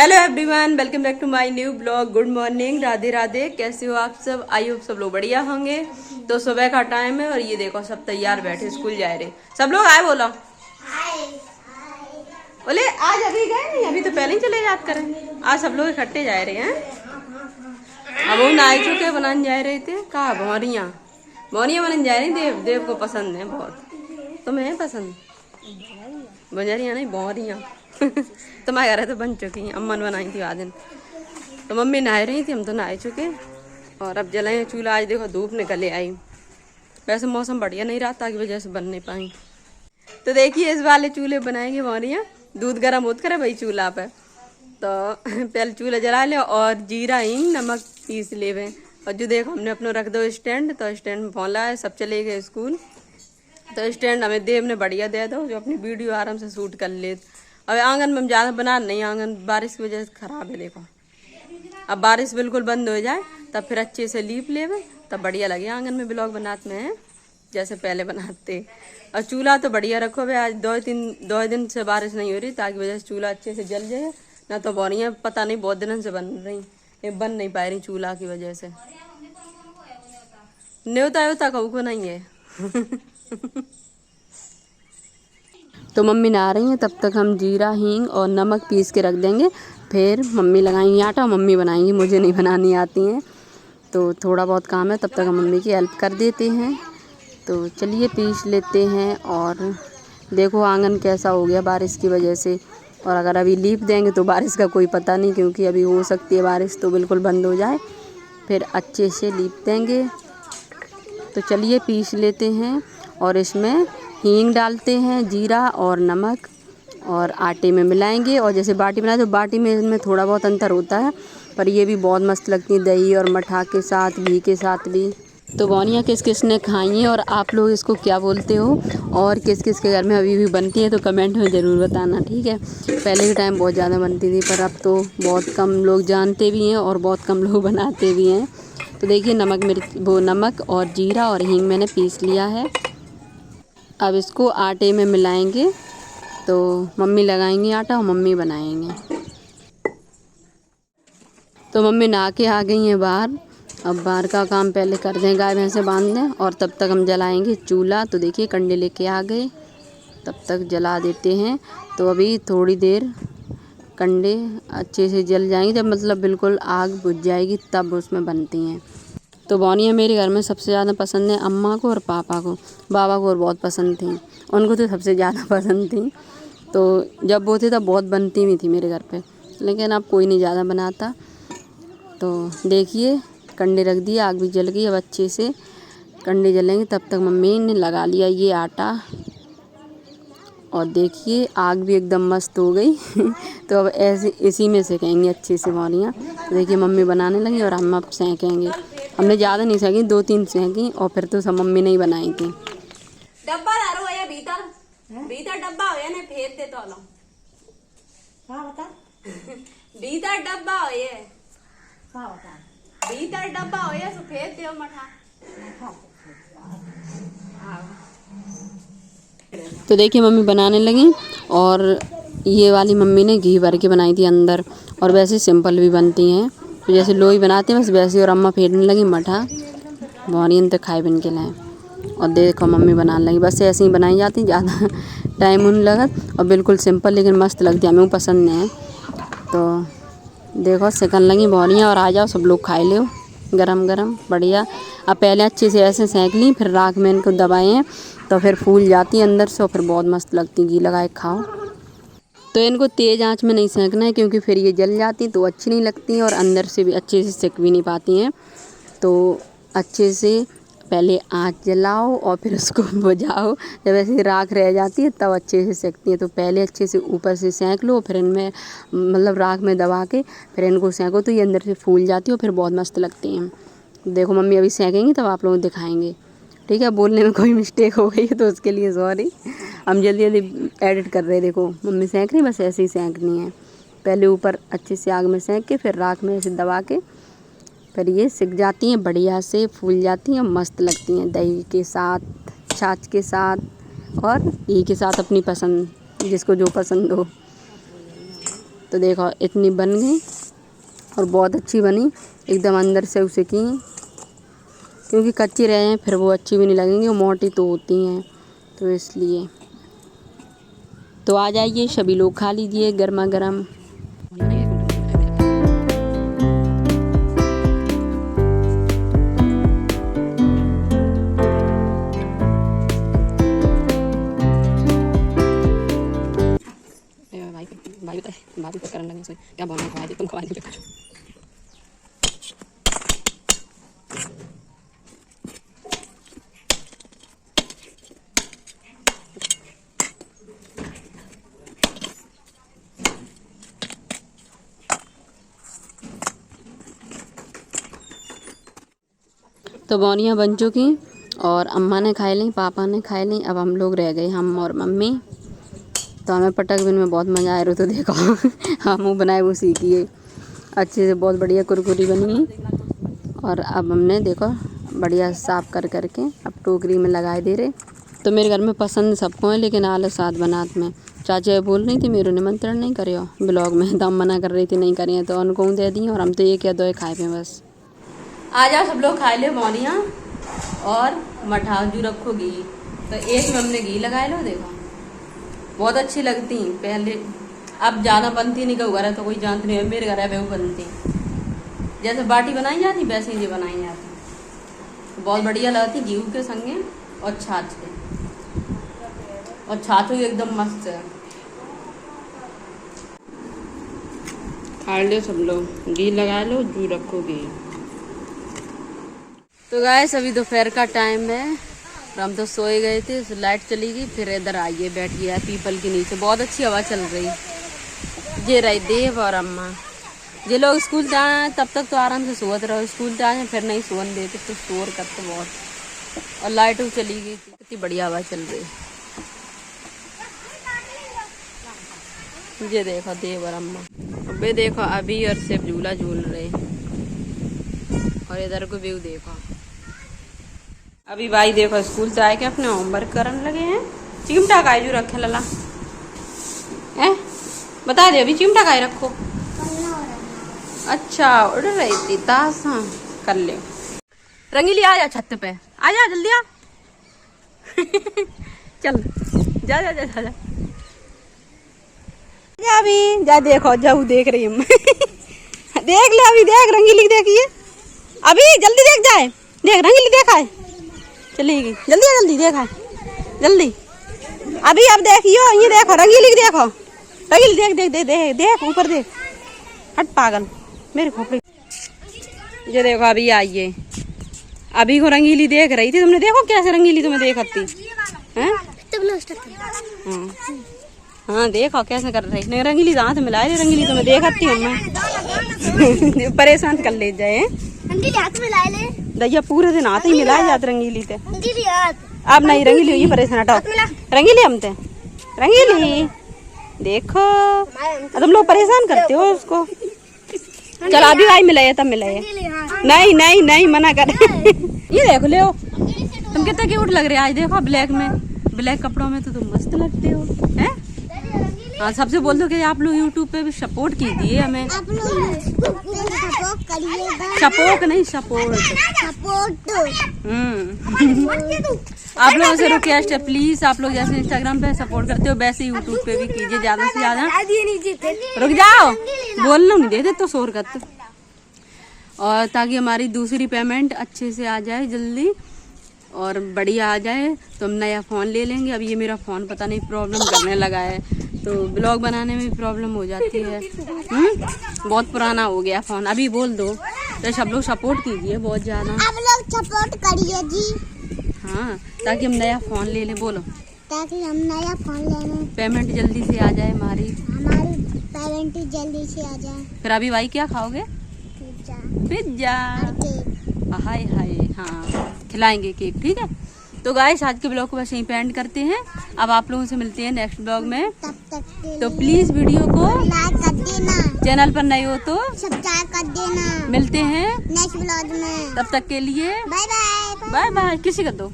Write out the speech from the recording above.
Hello everyone, welcome back to my new blog. Good morning, Radhe Radhe. कैसे हो आप सब? आई होप सब लोग बढ़िया होंगे। तो सुबह का टाइम है और ये देखो सब तैयार बैठे स्कूल जा रहे। सब लोग आए, बोलो बोले। आज अभी गए नहीं, अभी तो पहले ही चले जात करें। आज सब लोग इकट्ठे जा रहे हैं। अब वो नहा चुके बनाने जा रहे थे। कहा भौरिया भौरिया बनाने जा रही। देव देव को पसंद है बहुत। तुम्हें है पसंद? बजरिया नहीं, भौरिया। तुम्हारे घर तो बन चुकी हैं, अम्मन बनाई थी आज दिन। तो मम्मी नहा रही थी, हम तो नहा चुके। और अब जलाए चूल्हा। आज देखो धूप निकले आई। वैसे मौसम बढ़िया नहीं रहा था की वजह से बन नहीं पाई। तो देखिए इस वाले चूल्हे बनाएंगे भौरिया। दूध गर्म होत करे भाई चूल्हा पे। तो पहले चूल्हा जला ले और जीरा हींग नमक पीस लेवे। और जो देखो हमने अपना रख दो स्टैंड, तो स्टैंड में भोला है। सब चले गए स्कूल। तो स्टैंड हमें देव ने बढ़िया दे दो जो अपनी वीडियो आराम से शूट कर ले। अब आंगन में हम ज़्यादा बना नहीं, आंगन बारिश की वजह से खराब है। देखो अब बारिश बिल्कुल बंद हो जाए तब फिर अच्छे से लीप लेवे, तब बढ़िया लगे आंगन में ब्लॉग बनाते में जैसे पहले बनाते। और चूल्हा तो बढ़िया रखो भाई। आज दो दिन से बारिश नहीं हो रही, ताकि वजह से चूल्हा अच्छे से जल जाए। ना तो बढ़िया पता नहीं बहुत दिनों से बन रही, ये बन नहीं पा रही चूल्हा की वजह से। न्योता व्योता कहू को नहीं है। तो मम्मी नहा रही हैं, तब तक हम जीरा हींग और नमक पीस के रख देंगे। फिर मम्मी लगाएंगी आटा, मम्मी बनाएंगी। मुझे नहीं बनानी आती हैं, तो थोड़ा बहुत काम है, तब तक हम मम्मी की हेल्प कर देते हैं। तो चलिए पीस लेते हैं। और देखो आंगन कैसा हो गया बारिश की वजह से। और अगर अभी लीप देंगे तो बारिश का कोई पता नहीं, क्योंकि अभी हो सकती है बारिश तो बिल्कुल बंद हो जाए, फिर अच्छे से लीप देंगे। तो चलिए पीस लेते हैं। और इसमें हींग डालते हैं, जीरा और नमक, और आटे में मिलाएंगे। और जैसे बाटी बनाए तो बाटी में इनमें थोड़ा बहुत अंतर होता है, पर ये भी बहुत मस्त लगती है दही और मठा के साथ, घी के साथ भी। तो बौनिया किस किस ने खाई हैं और आप लोग इसको क्या बोलते हो, और किस किस के घर में अभी भी बनती है, तो कमेंट में ज़रूर बताना, ठीक है। पहले के टाइम बहुत ज़्यादा बनती थी, पर अब तो बहुत कम लोग जानते भी हैं और बहुत कम लोग बनाते भी हैं। तो देखिए नमक और जीरा और हींग मैंने पीस लिया है। अब इसको आटे में मिलाएंगे। तो मम्मी लगाएंगी आटा और मम्मी बनाएंगे। तो मम्मी नहा के आ गई हैं बाहर। अब बाहर का काम पहले कर दें, गाय भैंसे बांध दें, और तब तक हम जलाएंगे चूल्हा। तो देखिए कंडे लेके आ गए, तब तक जला देते हैं। तो अभी थोड़ी देर कंडे अच्छे से जल जाएंगे, जब मतलब बिल्कुल आग बुझ जाएगी तब उसमें बनती हैं। तो बौनिया मेरे घर में सबसे ज़्यादा पसंद है अम्मा को और पापा को। बाबा को और बहुत पसंद थी, उनको तो सबसे ज़्यादा पसंद थी। तो जब वो थे तब बहुत बनती भी थी मेरे घर पे, लेकिन अब कोई नहीं ज़्यादा बनाता। तो देखिए कंडे रख दिए, आग भी जल गई। अब अच्छे से कंडे जलेंगे, तब तक मम्मी ने लगा लिया ये आटा। और देखिए आग भी एकदम मस्त हो गई। तो अब ऐसे इसी में सेकेंगे अच्छे से बौनिया। तो देखिए मम्मी बनाने लगी और हम अब सेकेंगे। हमने ज़्यादा नहीं सेकी, 2-3 सेकी, और फिर तो सब मम्मी ने ही बनाई थी। डब्बा डालो या भीतर भीतर डब्बा हो या नहीं फेंक दे तो लो। हाँ बता। भीतर डब्बा हो ये, हाँ बता। भीतर डब्बा हो या सो फेंक दे मठा। तो देखिए मम्मी बनाने लगी। और ये वाली मम्मी ने घी भर के बनाई थी अंदर, और वैसे सिंपल भी बनती हैं, तो जैसे लोई बनाते हैं बस वैसे। और अम्मा फेरने लगी मठा, बौनियन तो खाए बिन के लाए। और देखो मम्मी बनाने लगी, बस ऐसे ही बनाई जाती, ज़्यादा टाइम उन लगत। और बिल्कुल सिंपल लेकिन मस्त लगती है, हमें पसंद है। तो देखो सेकन लगी बौनिया। और आ जाओ सब लोग खाए लो गरम गरम बढ़िया। अब पहले अच्छे से ऐसे सेंक ली, फिर राख में इनको दबाए हैं, तो फिर फूल जाती है अंदर से, और फिर बहुत मस्त लगती, घी लगाए खाओ। तो इनको तेज़ आंच में नहीं सेंकना है, क्योंकि फिर ये जल जाती तो अच्छी नहीं लगती हैं, और अंदर से भी अच्छे से सेक भी नहीं पाती हैं। तो अच्छे से पहले आंच जलाओ और फिर उसको बुझाओ। जब ऐसे राख रह जाती है तब अच्छे से सेकती है। तो पहले अच्छे से ऊपर से सेंक लो, फिर इनमें मतलब राख में दबा के फिर इनको सेंको, तो ये अंदर से फूल जाती है और फिर बहुत मस्त लगती हैं। देखो मम्मी अभी सेंकेंगी तब आप लोगों को दिखाएंगे, ठीक है। बोलने में कोई मिस्टेक हो गई है तो उसके लिए सॉरी। हम जल्दी जल्दी एडिट कर रहे हैं। देखो मम्मी सेंक रही, बस ऐसे ही सेंकनी है। पहले ऊपर अच्छे से आग में सेंक के, फिर राख में ऐसे दबा के, फिर ये सिक जाती हैं बढ़िया से, फूल जाती हैं, मस्त लगती हैं दही के साथ, छाछ के साथ, और घी के साथ, अपनी पसंद जिसको जो पसंद हो। तो देखो इतनी बन गई और बहुत अच्छी बनी, एकदम अंदर से उसे की, क्योंकि कच्ची रहे हैं फिर वो अच्छी भी नहीं लगेंगी, वो मोटी तो होती हैं, तो इसलिए। तो आ जाइए सभी लोग, खा लीजिए गर्मा गर्म। भाभी तो करने लगे क्या बोलना, खवा दी तुम, खवा दी कुछ। तो बौनियाँ बन चुकी और अम्मा ने खाई ली, पापा ने खाई ली, अब हम लोग रह गए, हम और मम्मी। तो हमें पटक बिन में बहुत मज़ा आ रहा, तो देखो हम वो बनाए वो सीखिए अच्छे से, बहुत बढ़िया कुरकुरी बनी है। और अब हमने देखो बढ़िया साफ कर करके अब टोकरी में लगाए दे रहे। तो मेरे घर में पसंद सबको है, लेकिन आलस साथ बनात में। चाचा बोल रही थी मेरे निमंत्रण नहीं करियो ब्लॉग में, तो हम मना कर रही थी नहीं करिए, तो उनको दे दी और हम तो एक या दो खाए पे बस। आ जाओ सब लोग खाए ले बौनियाँ और मठा जो रखोगी, तो एक में हमने घी लगाए लो, देखो बहुत अच्छी लगती हैं पहले, अब ज़्यादा बनती नहीं, कहूँ घर है तो कोई जानती नहीं है, मेरे घर है वो बनती, जैसे बाटी बनाई जाती वैसे ही बनाई जाती, तो बहुत बढ़िया लगती घी के संगे और छाछ के, और छाछ भी एकदम मस्त है। खा लो सब लोग, घी लगा लो जू रखोगी। तो गाइस अभी दोपहर का टाइम है और हम तो सोए गए थे, तो लाइट चली गई, फिर इधर आइए बैठ गया पीपल के नीचे, बहुत अच्छी हवा चल रही। ये रही देव और अम्मा, ये लोग स्कूल से आए तब तक तो आराम से सोते रहो, स्कूल से आए फिर नहीं सोने देते, तो शोर करते बहुत, और लाइट भी चली गई, कितनी बढ़िया हवा चल रही। ये देखो देव और अम्मा, अबे देखो अभी और सिर्फ झूला झूल रहे, और इधर को व्यू देखो। अभी भाई देखो स्कूल से आए के अपने होमवर्क करने लगे हैं। चिमटा का जो रखे लला बता दे, अभी चिमटा का रखो। अच्छा उड़ रही थी ताश, हाँ कर ले। रंगीली आ जा छत पे, आ जा जल्दी आ चल जा जा जा जा जा अभी जा, देखो जाऊ देख रही हूँ देख ले अभी, देख रंगीली देखिए अभी, जल्दी देख जाए, देख रंगीली देखा है, चलेगी जल्दी जल्दी देखा जल्दी अभी, अब देखियो ये देखो रंगीली देखो, रंगीली देख देख देख देख देख ऊपर देख, हट पागल मेरे खोपड़ी। ये देखो अभी आइए, अभी को रंगीली देख रही थी, तुमने देखो कैसे रंगीली तुम्हें देखती हैं? हाँ देखो कैसे कर रही, नहीं रंगीली हाथ मिला रही, रंगीली तुम्हें देखती हूँ मैं परेशान कर ले जाए, हाथ मिला ले दैया पूरे दिन हाथ ही मिलाए जाते रंगीली ते, अब नहीं रंगीली हुई परेशान, हटाओ रंगीली, हम ते रंगीली देखो, तुम लोग परेशान करते हो उसको। चलो अभी भाई मिलाए तब मिलाए, नहीं नहीं नहीं मना कर ये देख ले तुम कितना क्यूट लग रहे हो आज, देखो ब्लैक में, ब्लैक कपड़ों में तो तुम मस्त लगते हो हैं। हाँ सबसे बोल दो कि आप लोग यूट्यूब पे भी सपोर्ट कीजिए हमें, सपोर्ट नहीं सपोर्ट आप लोगों से रिक्वेस्ट है प्लीज, आप लोग जैसे इंस्टाग्राम पे सपोर्ट करते हो वैसे यूट्यूब पे भी कीजिए ज्यादा से ज्यादा। रुक जाओ बोलना नहीं देते तो शोर करते, और ताकि हमारी दूसरी पेमेंट अच्छे से आ जाए जल्दी और बढ़िया आ जाए, तो हम नया फ़ोन ले लेंगे। अब ये मेरा फ़ोन पता नहीं प्रॉब्लम करने लगा है, तो ब्लॉग बनाने में भी प्रॉब्लम हो जाती है। बहुत पुराना हो गया फ़ोन, अभी बोल दो तो सब लोग सपोर्ट कीजिए बहुत ज़्यादा, आप लोग सपोर्ट करिए जी। हाँ ताकि हम नया फ़ोन ले लें, बोलो ताकि हम नया फोन ले लें, पेमेंट जल्दी से आ जाए, हमारी पेमेंट जल्दी से आ जाए। फिर अभी भाई क्या खाओगे? पिज्जा हाय हाय, हाँ खिलाएंगे केक, ठीक है। तो गाइस आज के ब्लॉग को बस यहीं पे एंड करते हैं, अब आप लोगों से मिलते हैं नेक्स्ट ब्लॉग में, तब तक तो प्लीज वीडियो को लाइक कर देना, चैनल पर नए हो तो सब्सक्राइब कर देना। मिलते हैं नेक्स्ट ब्लॉग में, तब तक के लिए बाय बाय बाय बाय, किसी का दो।